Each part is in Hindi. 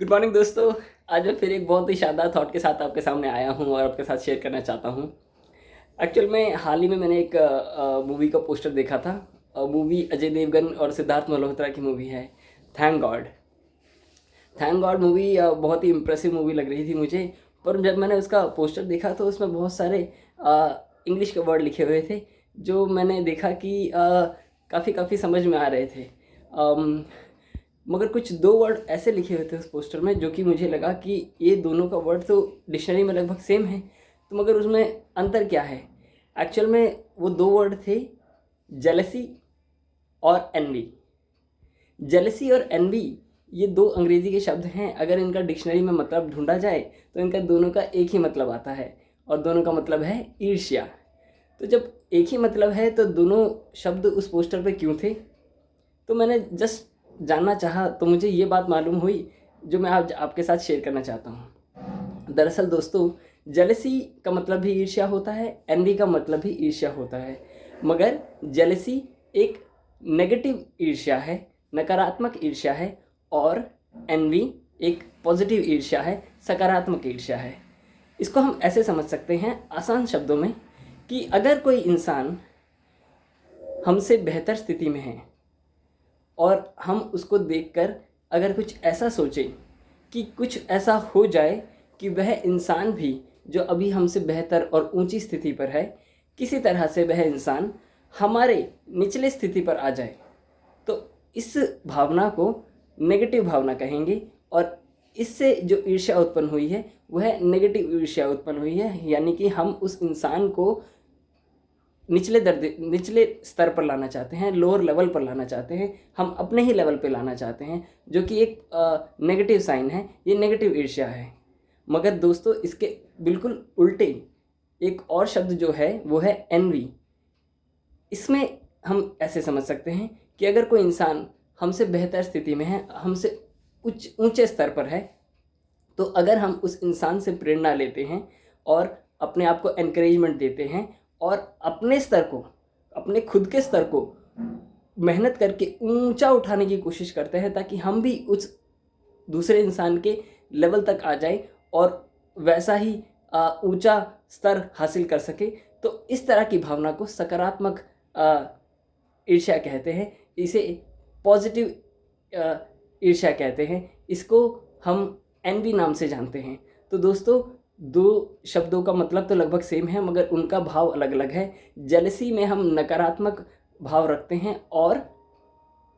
गुड मॉर्निंग दोस्तों। आज मैं फिर एक बहुत ही शानदार थॉट के साथ आपके सामने आया हूँ और आपके साथ शेयर करना चाहता हूँ। एक्चुअल में हाल ही में मैंने एक मूवी का पोस्टर देखा था। मूवी अजय देवगन और सिद्धार्थ मल्होत्रा की मूवी है, thank God. Thank God movie बहुत ही इम्प्रेसिव मूवी लग रही थी मुझे। पर जब मैंने उसका पोस्टर देखा तो उसमें बहुत सारे इंग्लिश के वर्ड लिखे हुए थे, जो मैंने देखा कि काफ़ी काफ़ी समझ में आ रहे थे। मगर कुछ दो वर्ड ऐसे लिखे हुए थे उस पोस्टर में जो कि मुझे लगा कि ये दोनों का वर्ड तो डिक्शनरी में लगभग सेम है, तो मगर उसमें अंतर क्या है। एक्चुअल में वो दो वर्ड थे, जेलसी और एनवी। जेलसी और एनवी ये दो अंग्रेजी के शब्द हैं। अगर इनका डिक्शनरी में मतलब ढूंढा जाए तो इनका दोनों का एक ही मतलब आता है, और दोनों का मतलब है ईर्ष्या। तो जब एक ही मतलब है तो दोनों शब्द उस पोस्टर पे क्यों थे, तो मैंने जस्ट जानना चाहा तो मुझे ये बात मालूम हुई, जो मैं आपके साथ शेयर करना चाहता हूँ। दरअसल दोस्तों, जेलसी का मतलब भी ईर्ष्या होता है, एनवी का मतलब भी ईर्ष्या होता है। मगर जेलसी एक नेगेटिव ईर्ष्या है, नकारात्मक ईर्ष्या है, और एनवी एक पॉजिटिव ईर्ष्या है, सकारात्मक ईर्ष्या है। इसको हम ऐसे समझ सकते हैं आसान शब्दों में कि अगर कोई इंसान हमसे बेहतर स्थिति में है और हम उसको देखकर अगर कुछ ऐसा सोचें कि कुछ ऐसा हो जाए कि वह इंसान भी जो अभी हमसे बेहतर और ऊंची स्थिति पर है, किसी तरह से वह इंसान हमारे निचले स्थिति पर आ जाए, तो इस भावना को नेगेटिव भावना कहेंगे। और इससे जो ईर्ष्या उत्पन्न हुई है वह नेगेटिव ईर्ष्या उत्पन्न हुई है, यानी कि हम उस इंसान को निचले स्तर पर लाना चाहते हैं, लोअर लेवल पर लाना चाहते हैं, हम अपने ही लेवल पे लाना चाहते हैं, जो कि एक नेगेटिव साइन है, ये नेगेटिव ईर्ष्या है। मगर दोस्तों, इसके बिल्कुल उल्टे एक और शब्द जो है वो है एनवी। इसमें हम ऐसे समझ सकते हैं कि अगर कोई इंसान हमसे बेहतर स्थिति में है, हमसे ऊंचे स्तर पर है, तो अगर हम उस इंसान से प्रेरणा लेते हैं और अपने आप को एनकरेजमेंट देते हैं और अपने स्तर को, अपने खुद के स्तर को मेहनत करके ऊंचा उठाने की कोशिश करते हैं, ताकि हम भी उस दूसरे इंसान के लेवल तक आ जाए और वैसा ही ऊंचा स्तर हासिल कर सके, तो इस तरह की भावना को सकारात्मक ईर्ष्या कहते हैं। इसे पॉजिटिव ईर्ष्या कहते हैं। इसको हम एनवी नाम से जानते हैं। तो दोस्तों, दो शब्दों का मतलब तो लगभग सेम है, मगर उनका भाव अलग अलग है। जेलसी में हम नकारात्मक भाव रखते हैं और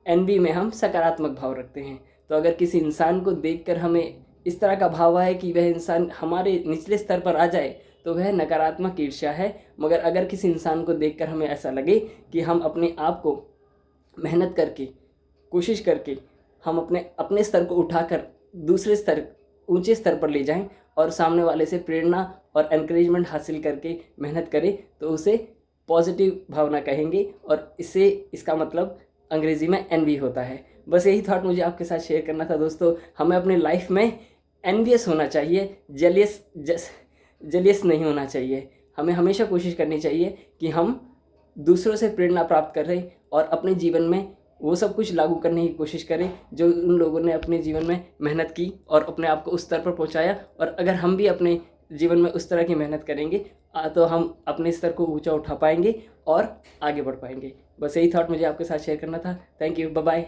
एनवी में हम सकारात्मक भाव रखते हैं। तो अगर किसी इंसान को देखकर हमें इस तरह का भाव आए कि वह इंसान हमारे निचले स्तर पर आ जाए, तो वह नकारात्मक ईर्ष्या है। मगर अगर किसी इंसान को देखकर हमें ऐसा लगे कि हम अपने आप को मेहनत करके, कोशिश करके हम अपने अपने स्तर को उठाकर दूसरे स्तर, ऊंचे स्तर पर ले जाएं और सामने वाले से प्रेरणा और एनकरेजमेंट हासिल करके मेहनत करें, तो उसे पॉजिटिव भावना कहेंगे। और इससे इसका मतलब अंग्रेज़ी में एनवी होता है। बस यही थॉट मुझे आपके साथ शेयर करना था दोस्तों। हमें अपनी लाइफ में एनवियस होना चाहिए, जेलियस नहीं होना चाहिए। हमें हमेशा कोशिश करनी चाहिए कि हम दूसरों से प्रेरणा प्राप्त करें और अपने जीवन में वो सब कुछ लागू करने की कोशिश करें जो उन लोगों ने अपने जीवन में मेहनत की और अपने आप को उस स्तर पर पहुंचाया। और अगर हम भी अपने जीवन में उस तरह की मेहनत करेंगे तो हम अपने स्तर को ऊंचा उठा पाएंगे और आगे बढ़ पाएंगे। बस यही थॉट मुझे आपके साथ शेयर करना था। Thank you, bye bye.